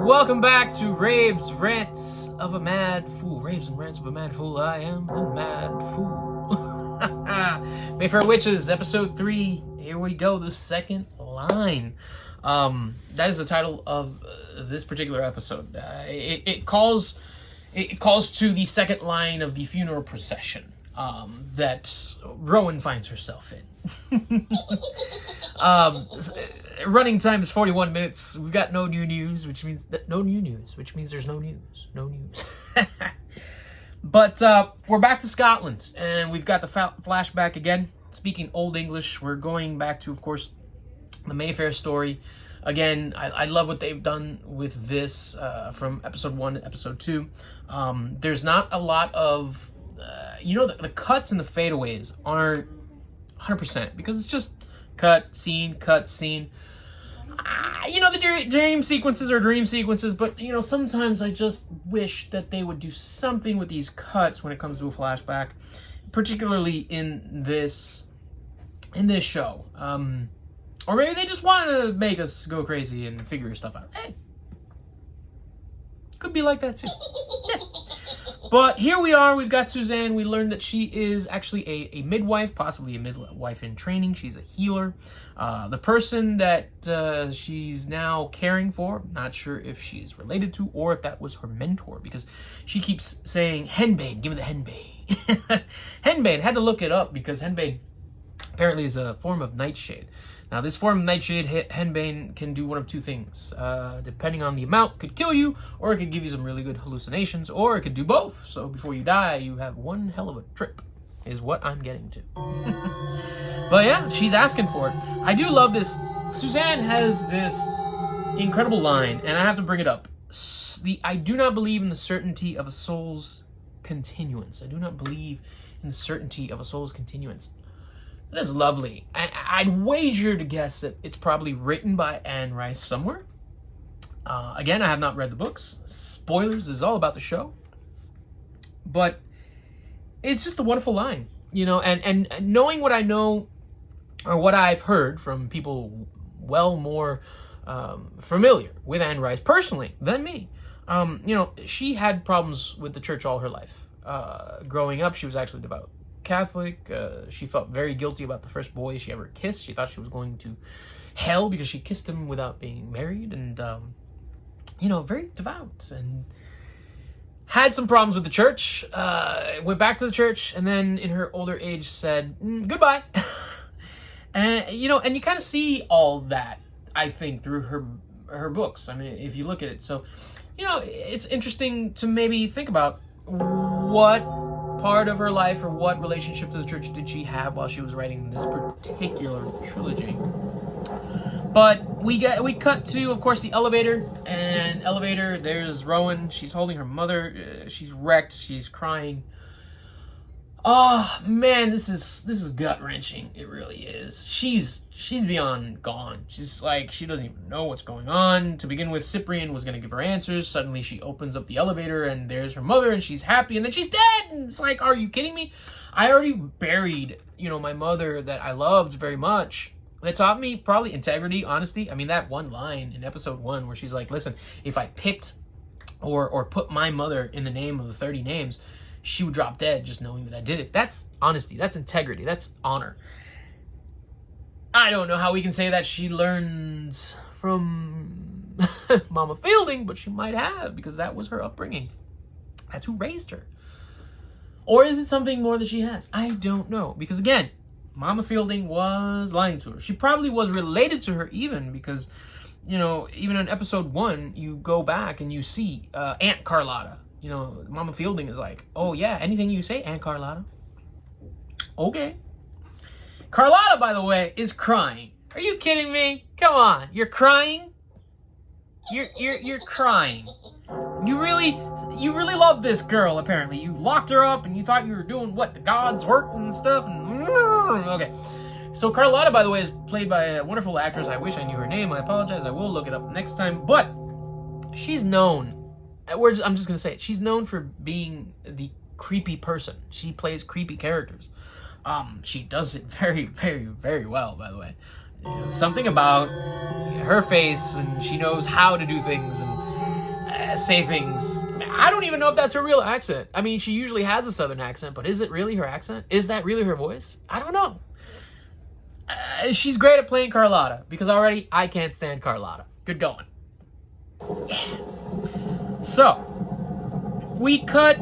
Welcome back to Raves Rants of a Mad Fool. Raves and Rants of a Mad Fool. I am the Mad Fool. Mayfair Witches, episode 3. Here we go, the second line. That is the title of this particular episode. It calls to the second line of the funeral procession that Rowan finds herself in. Running time is 41 minutes. We've got no new news, which means there's no news. No news. But we're back to Scotland, and we've got the flashback again. Speaking Old English, we're going back to, of course, the Mayfair story. Again, I love what they've done with this from episode 1 to episode 2. There's not a lot of, the cuts and the fadeaways aren't 100% because it's just cut, scene. The dream sequences are dream sequences, but, sometimes I just wish that they would do something with these cuts when it comes to a flashback, particularly in this show. Or maybe they just want to make us go crazy and figure stuff out. Hey, could be like that too. Yeah. But here we are, we've got Suzanne. We learned that she is actually a midwife, possibly a midwife in training. She's a healer. The person that she's now caring for, not sure if she's related to or if that was her mentor, because she keeps saying, henbane, give me the henbane. Henbane, had to look it up because henbane apparently is a form of nightshade. Now, this form of nightshade, henbane, can do one of two things. Depending on the amount, could kill you, or it could give you some really good hallucinations, or it could do both. So before you die, you have one hell of a trip, is what I'm getting to. But yeah, she's asking for it. I do love this. Suzanne has this incredible line, and I have to bring it up. I do not believe in the certainty of a soul's continuance. I do not believe in the certainty of a soul's continuance. That is lovely. I'd wager to guess that it's probably written by Anne Rice somewhere. Again, I have not read the books. Spoilers, this is all about the show. But it's just a wonderful line, and knowing what I know or what I've heard from people well more familiar with Anne Rice personally than me. She had problems with the church all her life. Growing up, she was actually devout Catholic. She felt very guilty about the first boy she ever kissed. She thought she was going to hell because she kissed him without being married, and very devout, and had some problems with the church. Went back to the church, and then in her older age said goodbye. And and you kind of see all that, I think, through her books. I mean, if you look at it, so it's interesting to maybe think about what part of her life or what relationship to the church did she have while she was writing this particular trilogy. But we cut to, of course, the elevator, and there's Rowan. She's holding her mother. She's wrecked. She's crying. Oh man, this is gut wrenching. It really is. She's beyond gone. She's like, she doesn't even know what's going on. To begin with, Cyprian was going to give her answers. Suddenly she opens up the elevator and there's her mother and she's happy, and then she's dead. And it's like, are you kidding me? I already buried, my mother that I loved very much. That taught me probably integrity, honesty. I mean, that one line in episode 1 where she's like, listen, if I picked or put my mother in the name of the 30 names, she would drop dead just knowing that I did it. That's honesty. That's integrity. That's honor. I don't know how we can say that she learns from Mama Fielding, but she might have, because that was her upbringing. That's who raised her. Or is it something more that she has? I don't know. Because again, Mama Fielding was lying to her. She probably was related to her even, because, even in episode 1, you go back and you see Aunt Carlotta. Mama Fielding is like, oh yeah, anything you say, Aunt Carlotta. Okay. Carlotta, by the way, is crying. Are you kidding me? Come on, you're crying? You're crying. You really love this girl, apparently. You locked her up and you thought you were doing the God's work and stuff. And okay. So Carlotta, by the way, is played by a wonderful actress. I wish I knew her name. I apologize. I will look it up next time. But she's known. I'm just gonna say it. She's known for being the creepy person. She plays creepy characters. She does it very, very, very well, by the way. Something about her face, and she knows how to do things, and say things. I don't even know if that's her real accent. I mean, she usually has a southern accent, but is it really her accent? Is that really her voice? I don't know. She's great at playing Carlotta, because already I can't stand Carlotta. Good going. So, we cut,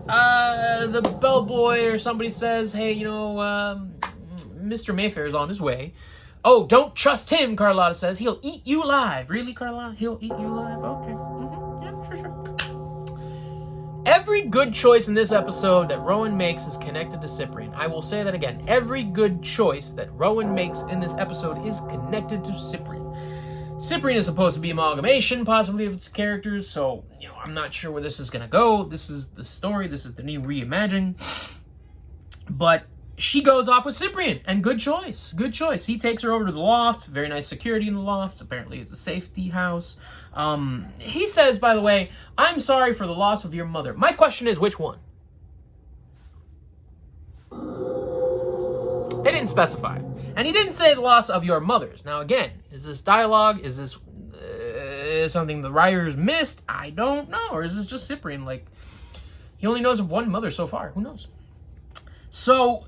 the bellboy or somebody says, hey, you know, Mr. Mayfair is on his way. Oh, don't trust him, Carlotta says. He'll eat you alive. Really, Carlotta? He'll eat you alive? Okay. Yeah, sure. Every good choice in this episode that Rowan makes is connected to Cyprian. I will say that again. Every good choice that Rowan makes in this episode is connected to Cyprian. Cyprian is supposed to be amalgamation, possibly, of its characters, so, you know, I'm not sure where this is going to go. This is the story. This is the new reimagining. But she goes off with Cyprian, and good choice. Good choice. He takes her over to the loft. Very nice security in the loft. Apparently, it's a safety house. He says, by the way, I'm sorry for the loss of your mother. My question is, which one? They didn't specify. And he didn't say the loss of your mother's. Now, again, is this dialogue? Is this something the writers missed? I don't know. Or is this just Cyprian? Like, he only knows of one mother so far. Who knows? So,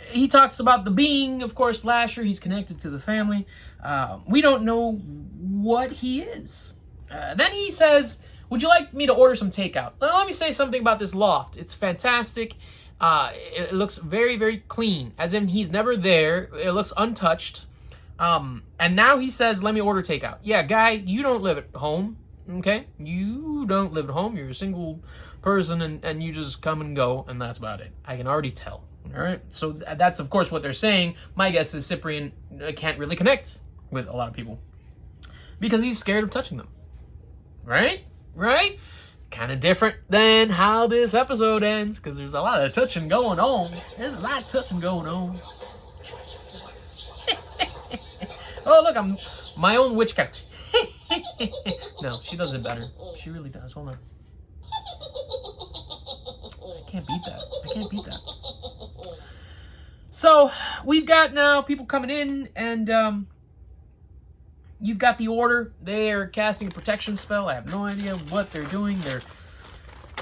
he talks about the being, of course, Lasher. He's connected to the family. We don't know what he is. Then he says, would you like me to order some takeout? Now, let me say something about this loft. It's fantastic. It looks very, very clean, as in he's never there. It looks untouched. And now he says, let me order takeout. Yeah, guy, you don't live at home, okay? You don't live at home. You're a single person, and you just come and go, and that's about it. I can already tell, all right? So that's, of course, what they're saying. My guess is Cyprian can't really connect with a lot of people because he's scared of touching them, right? Right? Kind of different than how this episode ends, because there's a lot of touching going on. There's a lot of touching going on. Oh, look, I'm my own witch cat. No, she does it better. She really does. Hold on. I can't beat that. So, we've got now people coming in, and you've got the order. They are casting a protection spell. I have no idea what they're doing. They're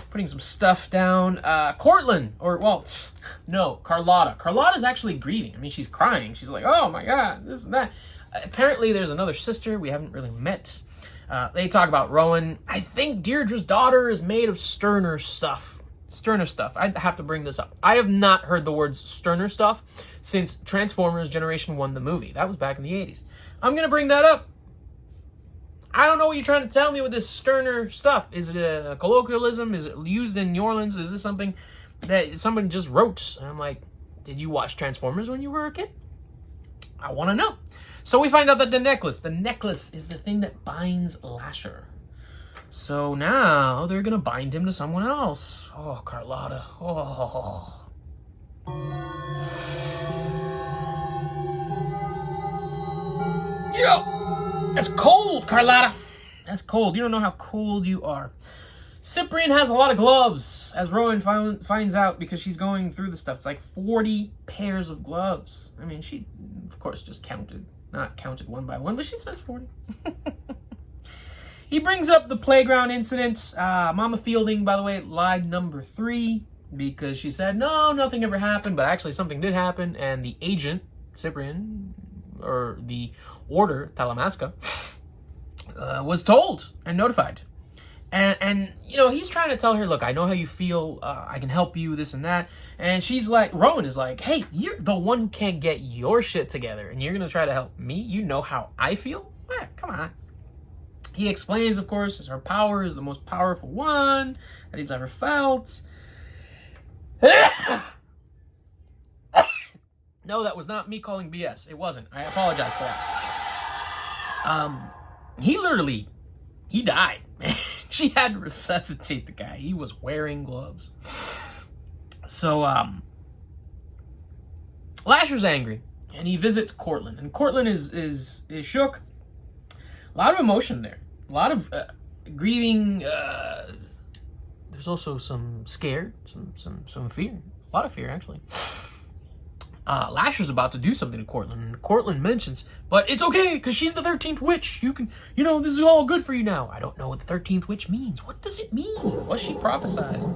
putting some stuff down. Cortland, Carlotta. Carlotta's actually grieving. I mean, she's crying. She's like, oh my God, this and that. Apparently, there's another sister we haven't really met. They talk about Rowan. I think Deirdre's daughter is made of sterner stuff. I have to bring this up. I have not heard the words sterner stuff since Transformers Generation 1, the movie. That was back in the 80s. I'm going to bring that up. I don't know what you're trying to tell me with this sterner stuff. Is it a colloquialism? Is it used in New Orleans? Is this something that someone just wrote? And I'm like, did you watch Transformers when you were a kid? I want to know. So we find out that the necklace is the thing that binds Lasher. So now they're going to bind him to someone else. Oh, Carlotta. Oh. Yo, that's cold, Carlotta. That's cold. You don't know how cold you are. Cyprian has a lot of gloves, as Rowan finds out, because she's going through the stuff. It's like 40 pairs of gloves. I mean, she, of course, just not counted one by one, but she says 40. He brings up the playground incident. Mama Fielding, by the way, lied number 3, because she said, no, nothing ever happened, but actually something did happen, and the agent, Cyprian, or the order, Talamasca, was told and notified. And you know, he's trying to tell her, look, I know how you feel. I can help you, this and that. And she's like, Rowan is like, hey, you're the one who can't get your shit together, and you're going to try to help me? You know how I feel? Come on. He explains, of course, that her power is the most powerful one that he's ever felt. No, that was not me calling BS. It wasn't. I apologize for that. He died. She had to resuscitate the guy. He was wearing gloves. So, Lasher's angry, and he visits Cortland. And Cortland is shook. A lot of emotion there. A lot of grieving. There's also some scared, some fear. A lot of fear, actually. Lasher's about to do something to Cortland, and Cortland mentions, but it's okay, because she's the 13th witch. You can, this is all good for you now. I don't know what the 13th witch means. What does it mean? Was she prophesized?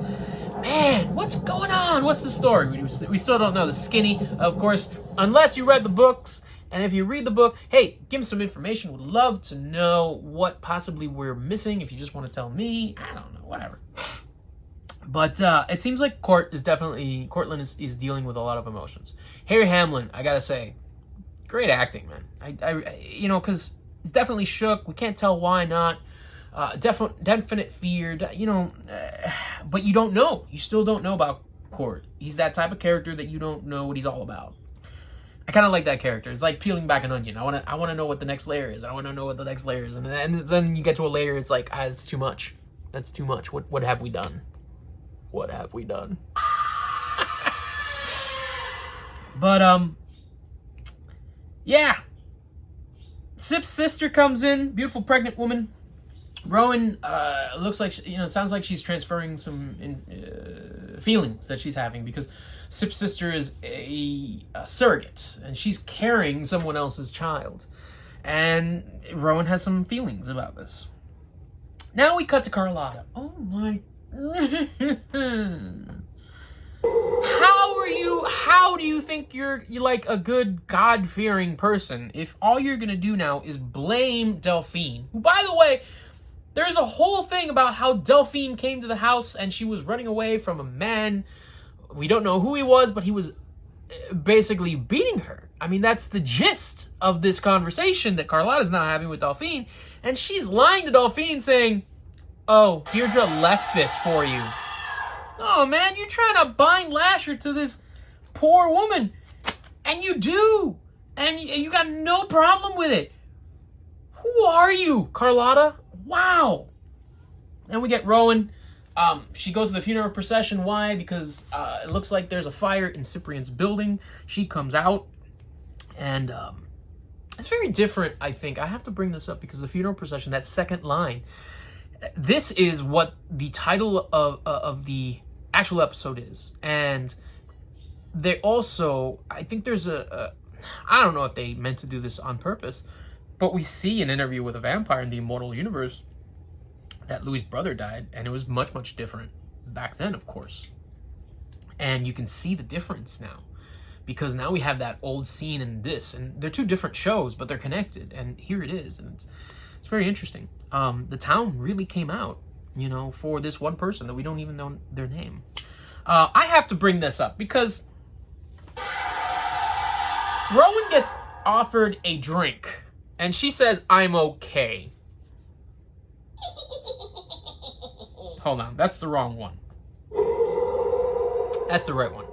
Man, what's going on? What's the story? We still don't know. The skinny, of course, unless you read the books, and if you read the book, hey, give me some information. Would love to know what possibly we're missing. If you just want to tell me, I don't know, whatever. But it seems like Cortland is dealing with a lot of emotions. Harry Hamlin, I gotta say, great acting, man. Because he's definitely shook. We can't tell why not. Definite fear, but you don't know. You still don't know about Court. He's that type of character that you don't know what he's all about. I kind of like that character. It's like peeling back an onion. I want to know what the next layer is. I want to know what the next layer is, and then you get to a layer. It's like, it's too much. That's too much. What have we done? What have we done? But yeah. Sip's sister comes in, beautiful pregnant woman. Rowan looks like sounds like she's transferring some feelings that she's having, because Sip's sister is a surrogate and she's carrying someone else's child, and Rowan has some feelings about this. Now we cut to Carlotta. Oh my. How do you think you're like a good God-fearing person if all you're gonna do now is blame Delphine, who, by the way, there's a whole thing about how Delphine came to the house and she was running away from a man. We don't know who he was, but he was basically beating her. I mean, that's the gist of this conversation that Carlotta's now having with Delphine, and she's lying to Delphine saying, oh, Deirdre left this for you. Oh, man, you're trying to bind Lasher to this poor woman. And you do. And you got no problem with it. Who are you, Carlotta? Wow. Then we get Rowan. She goes to the funeral procession. Why? Because it looks like there's a fire in Cyprian's building. She comes out. And it's very different, I think. I have to bring this up because the funeral procession, that second line, this is what the title of the actual episode is. And they also, I think there's I don't know if they meant to do this on purpose, but we see an interview with a vampire in the Immortal Universe that Louis' brother died, and it was much, much different back then, of course. And you can see the difference now, because now we have that old scene and this, and they're two different shows, but they're connected, and here it is, and it's very interesting. The town really came out, for this one person that we don't even know their name. I have to bring this up because Rowan gets offered a drink, and she says, I'm okay. Hold on, that's the wrong one. That's the right one.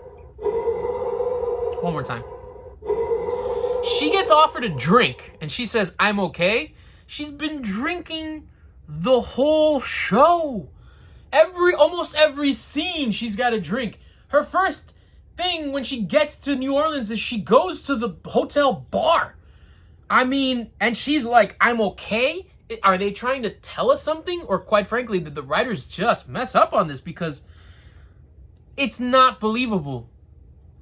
One more time. She gets offered a drink, and she says, I'm okay. She's been drinking the whole show. Almost every scene, she's got a drink. Her first thing when she gets to New Orleans is she goes to the hotel bar. I mean, and she's like, I'm okay? Are they trying to tell us something? Or quite frankly, did the writers just mess up on this? Because it's not believable.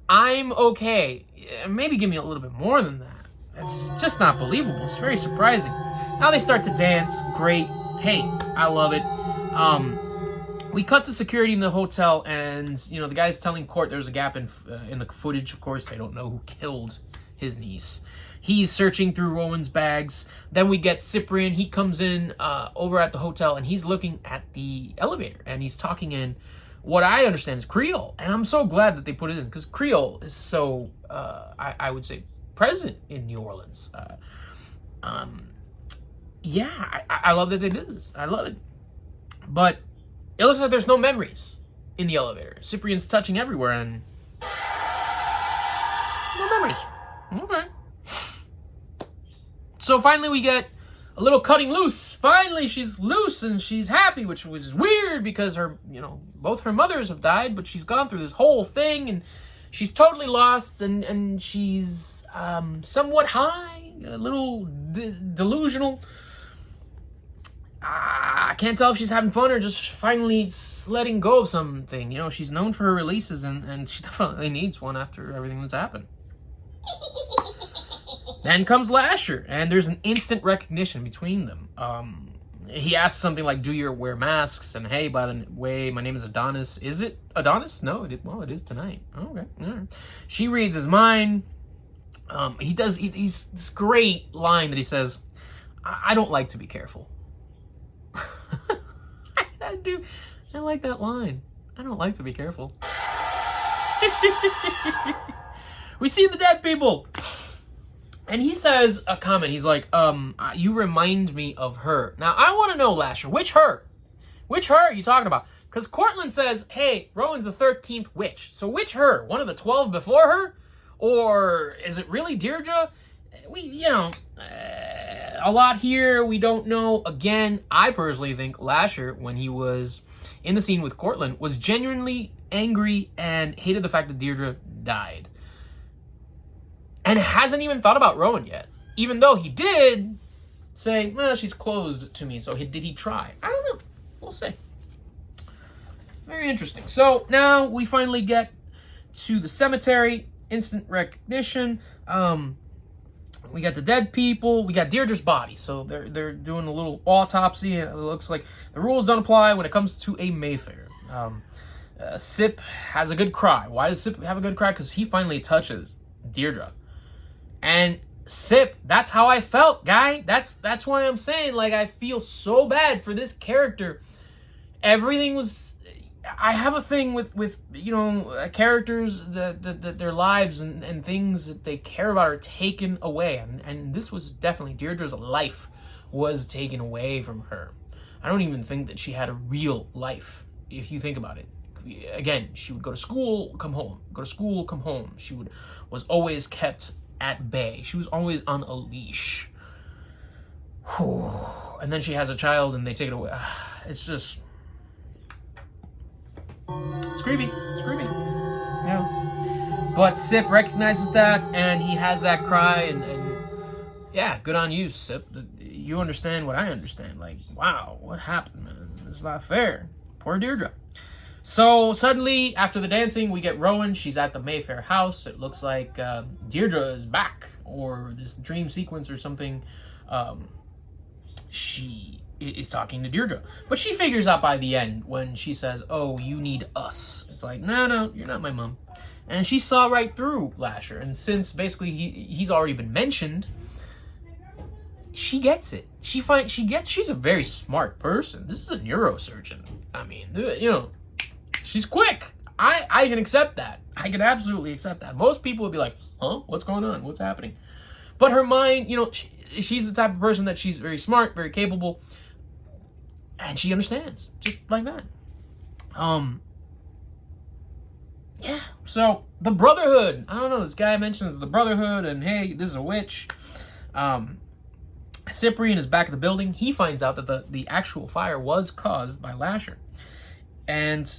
I'm okay. Maybe give me a little bit more than that. It's just not believable. It's very surprising. Now they start to dance. Great. Hey, I love it. We cut to security in the hotel, and the guy's telling Court there's a gap in the footage. Of course, they don't know who killed his niece. He's searching through Rowan's bags. Then we get Cyprian. He comes in over at the hotel, and he's looking at the elevator, and he's talking in what I understand is Creole. And I'm so glad that they put it in, because Creole is so, I would say, present in New Orleans. Yeah, I love that they did this. I love it. But it looks like there's no memories in the elevator. Cyprian's touching everywhere, and no memories. Okay. So finally we get a little cutting loose. Finally she's loose and she's happy, which was weird because her, both her mothers have died, but she's gone through this whole thing and she's totally lost, and she's somewhat high, a little delusional. I can't tell if she's having fun or just finally letting go of something. She's known for her releases, and she definitely needs one after everything that's happened. Then comes Lasher, and there's an instant recognition between them. He asks something like, do you wear masks? And hey, by the way, my name is Adonis. Is it Adonis? No, it is tonight. Oh, okay. All right. She reads his mind. He's this great line that he says, I don't like to be careful. I do. I like that line. I don't like to be careful. We see the dead people. And he says a comment. He's like, you remind me of her. Now, I want to know, Lasher, which her? Which her are you talking about? Because Cortland says, hey, Rowan's the 13th witch. So which her? One of the 12 before her? Or is it really Deirdre? A lot here we don't know. Again, I personally think Lasher, when he was in the scene with Cortland, was genuinely angry and hated the fact that Deirdre died. And hasn't even thought about Rowan yet. Even though he did say, well, she's closed to me. So did he try? I don't know. We'll see. Very interesting. So now we finally get to the cemetery. Instant recognition. We got the dead people. We got Deirdre's body. So they're doing a little autopsy. And it looks like the rules don't apply when it comes to a Mayfair. Sip has a good cry. Why does Sip have a good cry? Because he finally touches Deirdre. And Sip, that's how I felt, guy. That's why I'm saying, like, I feel so bad for this character. Everything was... I have a thing with characters that their lives and things that they care about are taken away. And this was definitely... Deirdre's life was taken away from her. I don't even think that she had a real life, if you think about it. Again, she would go to school, come home. Go to school, come home. She was always kept at bay. She was always on a leash. Whew. And then she has a child and they take it away. It's just... It's creepy. It's creepy. Yeah. But Sip recognizes that and he has that cry and yeah, good on you, Sip. You understand what I understand. Like, wow, what happened, man? It's not fair. Poor Deirdre. So suddenly, after the dancing, we get Rowan. She's at the Mayfair house. It looks like Deirdre is back, or this dream sequence or something. She is talking to Deirdre. But she figures out by the end when she says, oh, you need us. It's like, no, you're not my mom. And she saw right through Lasher. And since basically he's already been mentioned, she gets it. She's a very smart person. This is a neurosurgeon. I mean, she's quick. I can accept that. I can absolutely accept that. Most people would be like, huh? What's going on? What's happening? But her mind, she's the type of person that she's very smart, very capable, and she understands. Just like that. Yeah. So, the Brotherhood. I don't know. This guy mentions the Brotherhood, and hey, this is a witch. Cyprian is back at the building. He finds out that the actual fire was caused by Lasher. And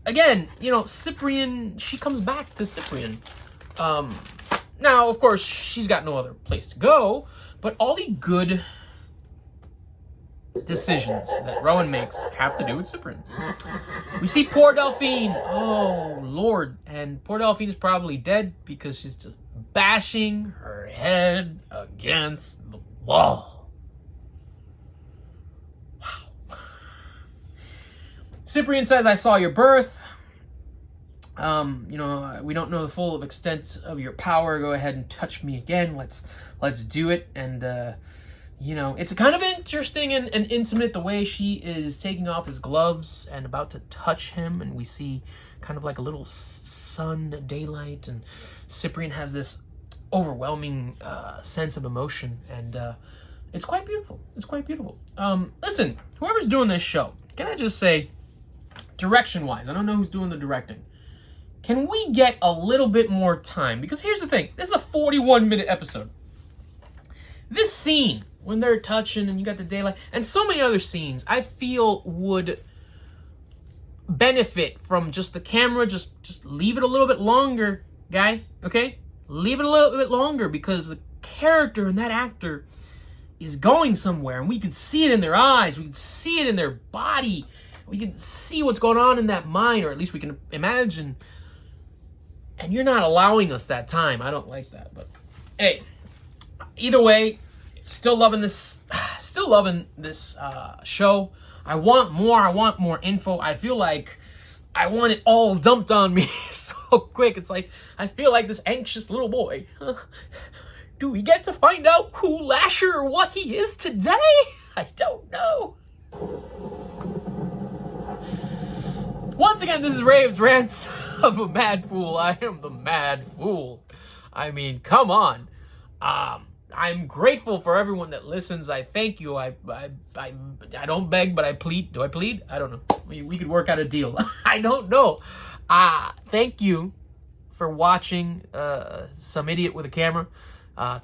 again, Cyprian, she comes back to Cyprian. Now, of course, she's got no other place to go, but all the good decisions that Rowan makes have to do with Cyprian. We see poor Delphine. Oh, Lord. And poor Delphine is probably dead because she's just bashing her head against the wall. Wow. Cyprian says, I saw your birth. We don't know the full extent of your power. Go ahead and touch me again. Let's do it. And, it's kind of interesting and intimate the way she is taking off his gloves and about to touch him. And we see kind of like a little sun, daylight. And Cyprian has this overwhelming sense of emotion. And it's quite beautiful. It's quite beautiful. Listen, whoever's doing this show, can I just say, direction-wise, I don't know who's doing the directing. Can we get a little bit more time? Because here's the thing. This is a 41-minute episode. This scene, when they're touching and you got the daylight, and so many other scenes, I feel would benefit from just the camera. Just leave it a little bit longer, guy. Okay? Leave it a little bit longer because the character and that actor is going somewhere. And we can see it in their eyes. We can see it in their body. We can see what's going on in that mind, or at least we can imagine. And you're not allowing us that time. I don't like that. But hey, either way, still loving this show. I want more info. I feel like I want it all dumped on me so quick. It's like I feel like this anxious little boy. Do we get to find out who Lasher or what he is today? I don't know. Once again, this is Rave's Rants of a Mad Fool. I am the Mad Fool. I mean, come on. I'm grateful for everyone that listens. I thank you. I don't beg, but I plead. Do I plead? I don't know. We could work out a deal. I don't know. Thank you for watching some idiot with a camera.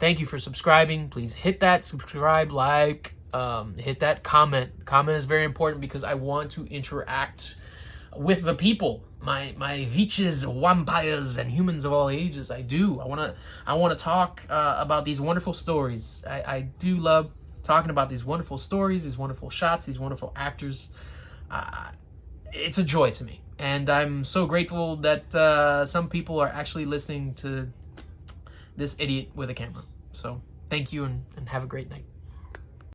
Thank you for subscribing. Please hit that subscribe, like, hit that comment. Comment is very important because I want to interact with the people, my witches, vampires, and humans of all ages. I do. I wanna talk about these wonderful stories. I do love talking about these wonderful stories, these wonderful shots, these wonderful actors. It's a joy to me, and I'm so grateful that some people are actually listening to this idiot with a camera. So thank you, and have a great night.